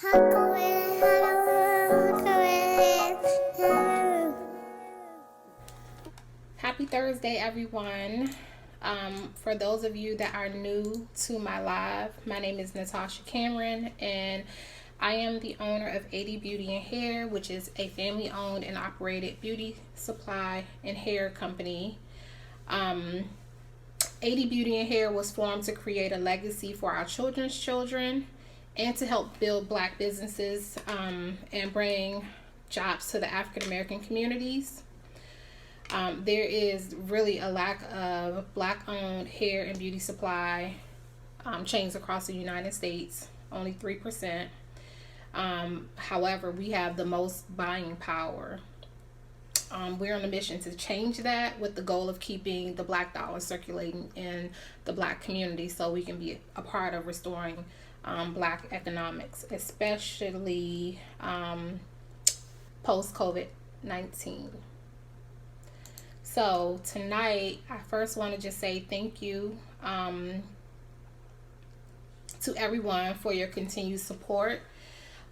Happy Thursday, everyone. For those of you that are new to my live, my name is Natasha Cameron, and I am the owner of AD Beauty and Hair, which is a family-owned and operated beauty supply and hair company. AD Beauty and Hair was formed to create a legacy for our children's children and to help build Black businesses and bring jobs to the African American communities. There is really a lack of Black-owned hair and beauty supply chains across the United States, only 3%. However, we have the most buying power. We're on a mission to change that with the goal of keeping the Black dollar circulating in the Black community so we can be a part of restoring Black economics, especially post-COVID-19. So tonight, I first want to just say thank you to everyone for your continued support.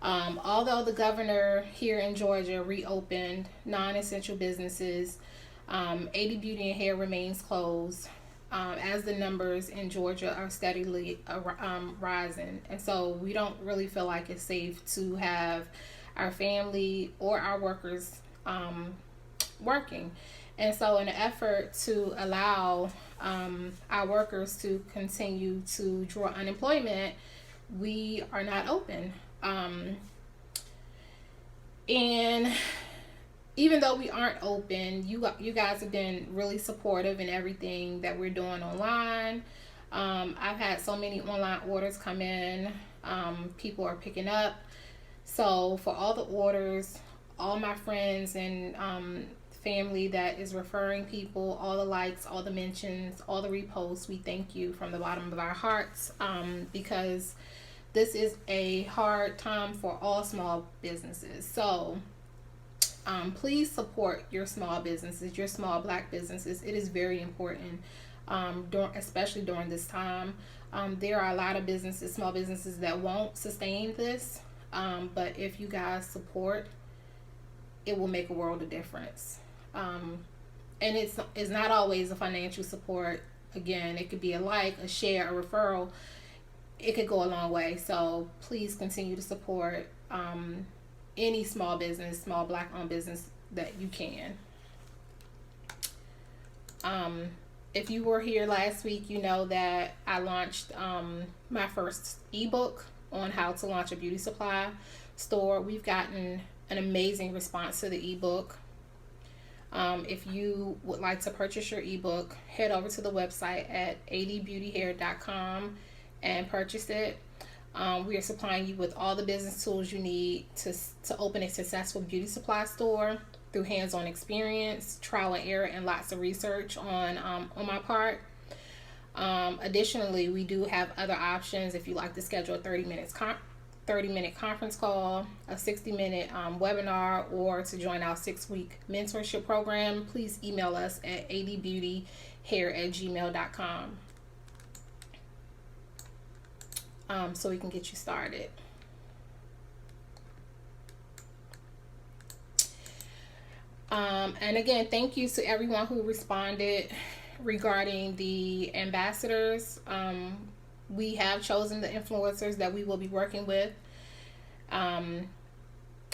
Although the governor here in Georgia reopened non-essential businesses, AD Beauty and Hair remains closed as the numbers in Georgia are steadily rising. And so we don't really feel like it's safe to have our family or our workers working. And so in an effort to allow our workers to continue to draw unemployment, we are not open. And even though we aren't open, you guys have been really supportive in everything that we're doing online. I've had so many online orders come in. People are picking up. So for all the orders, all my friends and family that is referring people, all the likes, all the mentions, all the reposts, we thank you from the bottom of our hearts, because this is a hard time for all small businesses. So please support your small businesses, your small Black businesses. It is very important, especially during this time. There are a lot of businesses, small businesses, that won't sustain this, but if you guys support, it will make a world of difference. And it's not always a financial support. Again, it could be a like, a share, a referral. It could go a long way. So please continue to support any small business, small Black-owned business that you can. If you were here last week, you know that I launched my first ebook on how to launch a beauty supply store. We've gotten an amazing response to the ebook. If you would like to purchase your ebook, head over to the website at adbeautyhair.com and purchase it. We are supplying you with all the business tools you need to open a successful beauty supply store through hands-on experience, trial and error, and lots of research on my part. Additionally, we do have other options if you like to schedule a 30-minute conference call, a 60-minute webinar, or to join our 6-week mentorship program. Please email us at adbeautyhair@gmail.com so we can get you started. And again, thank you to everyone who responded regarding the ambassadors. We have chosen the influencers that we will be working with.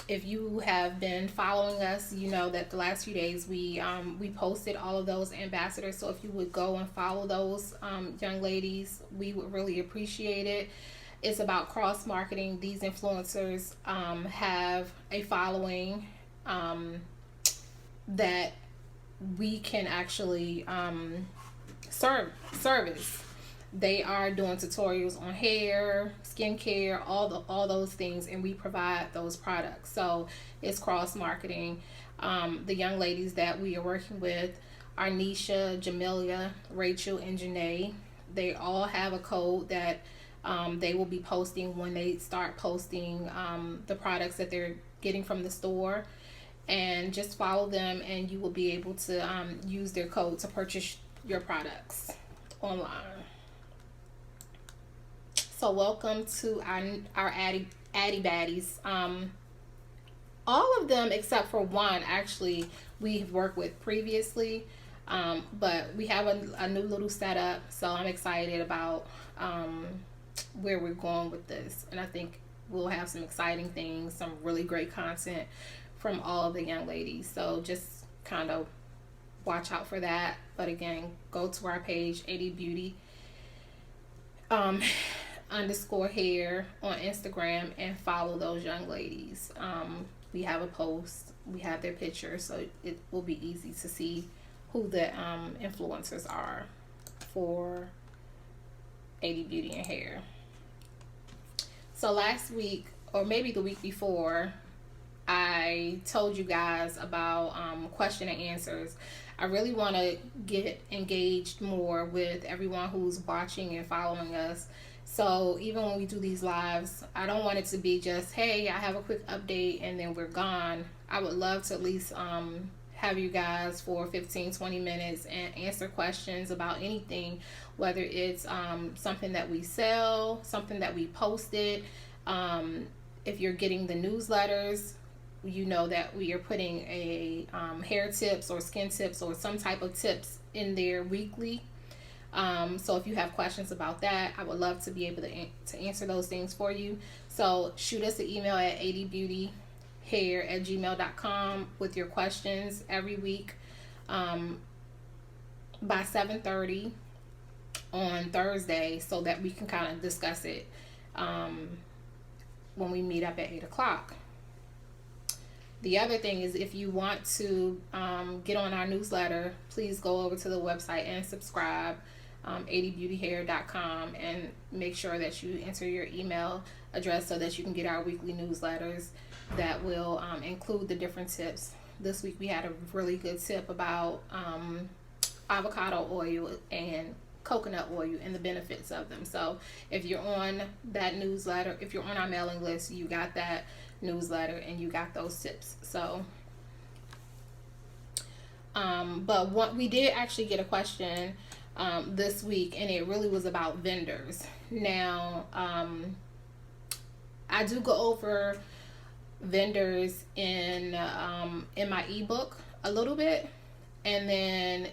If you have been following us, you know that the last few days we posted all of those ambassadors. So if you would go and follow those young ladies, we would really appreciate it. It's about cross marketing. These influencers have a following that we can actually service. They are doing tutorials on hair, skincare, all those things, and we provide those products. So it's cross marketing. The young ladies that we are working with are Nisha, Jamelia, Rachel, and Janae. They all have a code that they will be posting when they start posting the products that they're getting from the store. And just follow them, and you will be able to use their code to purchase your products online. So welcome to our Addy Baddies. All of them except for one actually we've worked with previously, but we have a new little setup, so I'm excited about where we're going with this, and I think we'll have some exciting things, some really great content from all of the young ladies. So just kind of watch out for that. But again, go to our page, AD Beauty underscore hair on Instagram and follow those young ladies. We have a post, we have their pictures, so it will be easy to see who the influencers are for AD Beauty and Hair. So last week, or maybe the week before, I told you guys about question and answers. I really want to get engaged more with everyone who's watching and following us. So even when we do these lives, I don't want it to be just, hey, I have a quick update and then we're gone. I would love to at least have you guys for 15-20 minutes and answer questions about anything, whether it's something that we sell, something that we posted. If you're getting the newsletters, you know that we are putting a hair tips or skin tips or some type of tips in there weekly. So if you have questions about that, I would love to be able to answer those things for you. So shoot us an email at adbeautyhair@gmail.com with your questions every week by 7:30 on Thursday, so that we can kind of discuss it when we meet up at 8 o'clock. The other thing is, if you want to get on our newsletter, please go over to the website and subscribe, adbeautyhair.com, and make sure that you enter your email address so that you can get our weekly newsletters that will include the different tips. This week we had a really good tip about avocado oil and coconut oil and the benefits of them. So if you're on that newsletter, if you're on our mailing list, you got that newsletter and you got those tips. So but what we did actually get a question this week, and it really was about vendors. Now I do go over vendors in my ebook a little bit, and then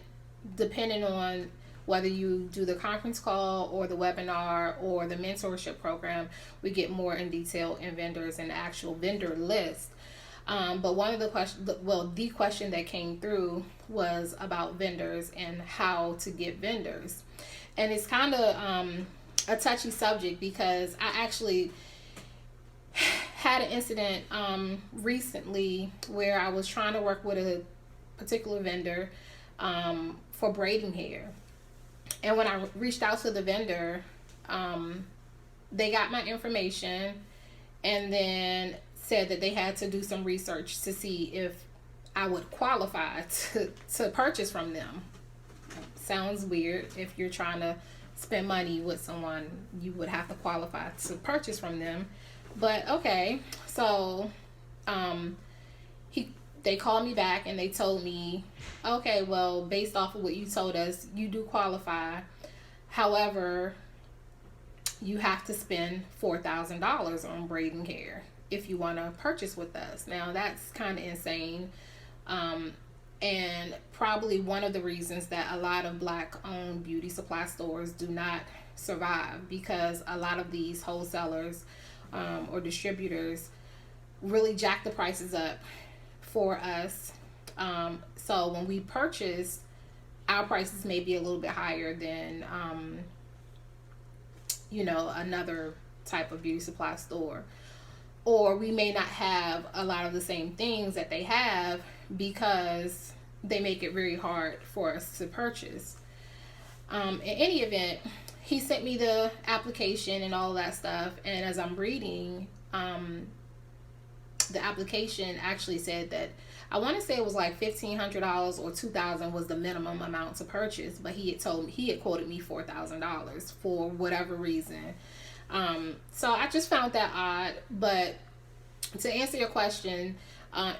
depending on whether you do the conference call or the webinar or the mentorship program, we get more in detail in vendors and the actual vendor list. But one of the questions, the question that came through was about vendors and how to get vendors. And it's kind of a touchy subject, because I actually had an incident recently where I was trying to work with a particular vendor for braiding hair. And when I reached out to the vendor, they got my information and then said that they had to do some research to see if I would qualify to purchase from them. Sounds weird. If you're trying to spend money with someone, you would have to qualify to purchase from them. But okay, so they called me back and they told me, okay, well, based off of what you told us, you do qualify. However, you have to spend $4,000 on braiding hair if you want to purchase with us. Now, that's kind of insane. And probably one of the reasons that a lot of Black-owned beauty supply stores do not survive, because a lot of these wholesalers or distributors really jack the prices up for us. So when we purchase, our prices may be a little bit higher than another type of beauty supply store, or we may not have a lot of the same things that they have, because they make it very hard for us to purchase. In any event, he sent me the application and all that stuff, and as I'm reading, the application actually said that, I want to say it was like $1,500 or $2,000 was the minimum amount to purchase, but he had quoted me $4,000 for whatever reason. So I just found that odd. But to answer your question,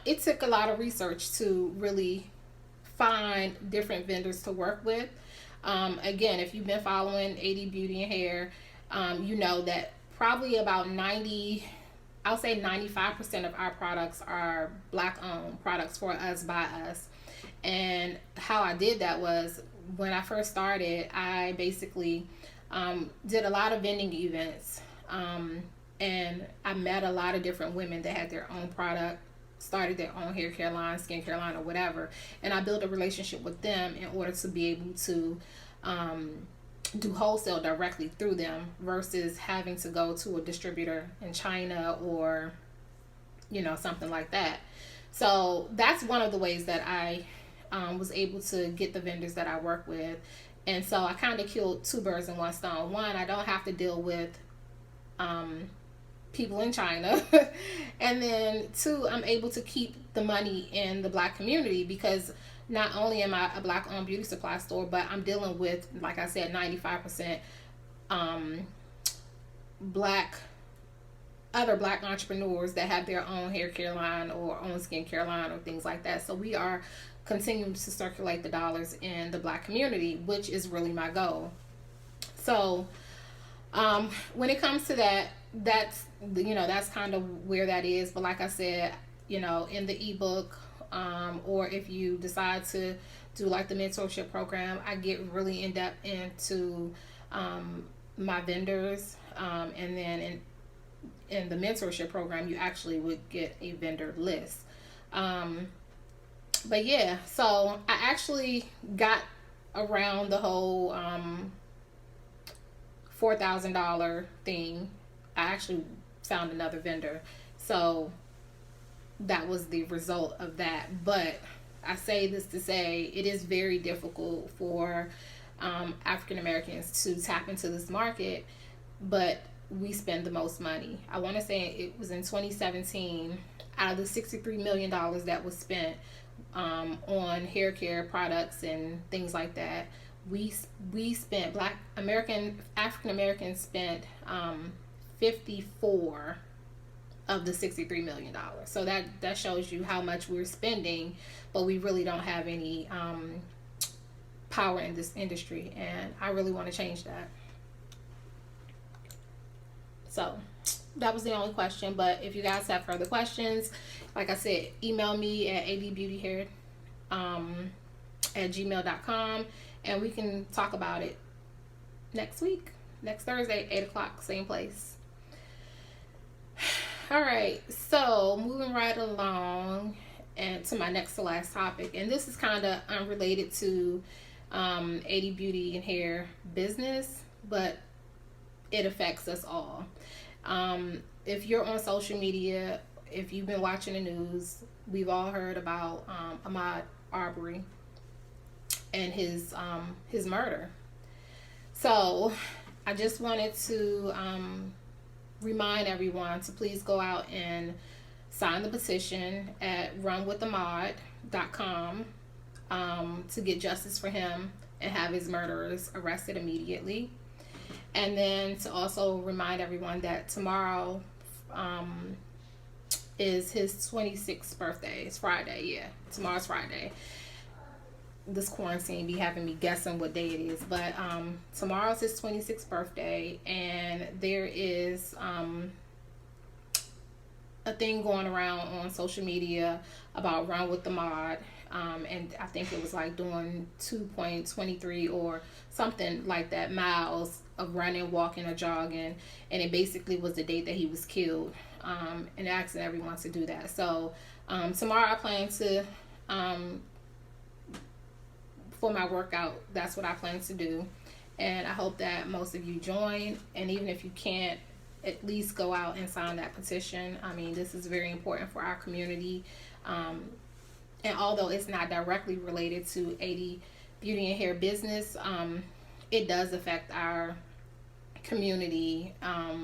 it took a lot of research to really find different vendors to work with. Again, if you've been following AD Beauty and Hair, you know that probably about 90 I'll say 95% of our products are Black owned products, for us, by us. And how I did that was, when I first started, I basically did a lot of vending events. And I met a lot of different women that had their own product, started their own hair care line, skincare line, or whatever. And I built a relationship with them in order to be able to do wholesale directly through them, versus having to go to a distributor in China or, something like that. So that's one of the ways that I was able to get the vendors that I work with. And so I kind of killed two birds in one stone. One, I don't have to deal with people in China. And then two, I'm able to keep the money in the Black community, because not only am I a Black owned beauty supply store, but I'm dealing with, like I said, 95% Black, other Black entrepreneurs that have their own hair care line or own skincare line or things like that. So we are continuing to circulate the dollars in the Black community, which is really my goal. So when it comes to that, that's kind of where that is. But like I said, in the ebook, or if you decide to do like the mentorship program, I get really in depth into my vendors, and then in the mentorship program, you actually would get a vendor list. But yeah, so I actually got around the whole $4,000 thing. I actually found another vendor, so that was the result of that. But I say this to say, it is very difficult for African Americans to tap into this market, but we spend the most money. I want to say it was in 2017, out of the $63 million that was spent on hair care products and things like that, we spent, African Americans spent 54 of the $63 million. So that shows you how much we're spending, but we really don't have any power in this industry, and I really want to change that. So that was the only question. But if you guys have further questions, like I said, email me at adbeautyhair at gmail.com, and we can talk about it next Thursday, 8 o'clock, same place. All right, so moving right along and to my next to last topic, and this is kind of unrelated to AD Beauty and Hair business, but it affects us all. If you're on social media, if you've been watching the news, we've all heard about Ahmaud Arbery and his murder. So I just wanted to remind everyone to please go out and sign the petition at runwithahmaud.com to get justice for him and have his murderers arrested immediately. And then to also remind everyone that tomorrow is his 26th birthday. It's Friday, yeah. Tomorrow's Friday. This quarantine be having me guessing what day it is. But tomorrow's his 26th birthday, and there is a thing going around on social media about Run with Ahmaud. And I think it was like doing 2.23 or something like that miles of running, walking, or jogging, and it basically was the date that he was killed, and asking everyone to do that. So tomorrow I plan to, for my workout, that's what I plan to do, and I hope that most of you join, and even if you can't, at least go out and sign that petition. I mean, this is very important for our community, and although it's not directly related to AD Beauty and Hair business, it does affect our community. I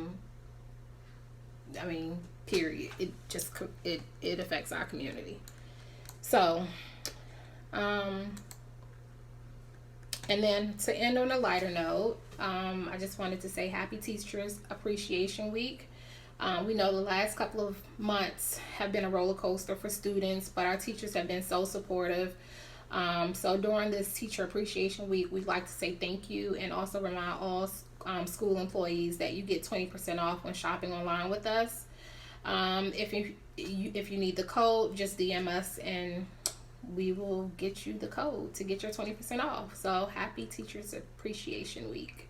mean, period. It just it affects our community. So, and then to end on a lighter note, I just wanted to say Happy Teachers Appreciation Week. We know the last couple of months have been a roller coaster for students, but our teachers have been so supportive. So during this Teacher Appreciation Week, we'd like to say thank you, and also remind all school employees that you get 20% off when shopping online with us. If you need the code, just DM us and we will get you the code to get your 20% off. So happy Teachers Appreciation Week.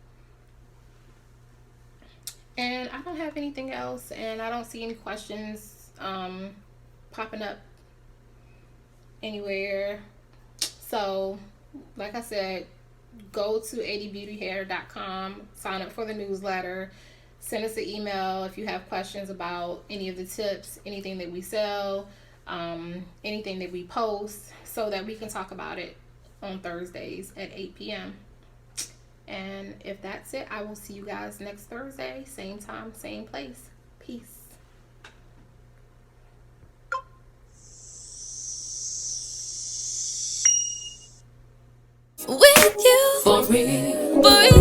And I don't have anything else, and I don't see any questions popping up anywhere. So, like I said, go to adbeautyhair.com, sign up for the newsletter, send us an email if you have questions about any of the tips, anything that we sell, anything that we post, so that we can talk about it on Thursdays at 8 p.m. And if that's it, I will see you guys next Thursday, same time, same place. Peace. With you, for real,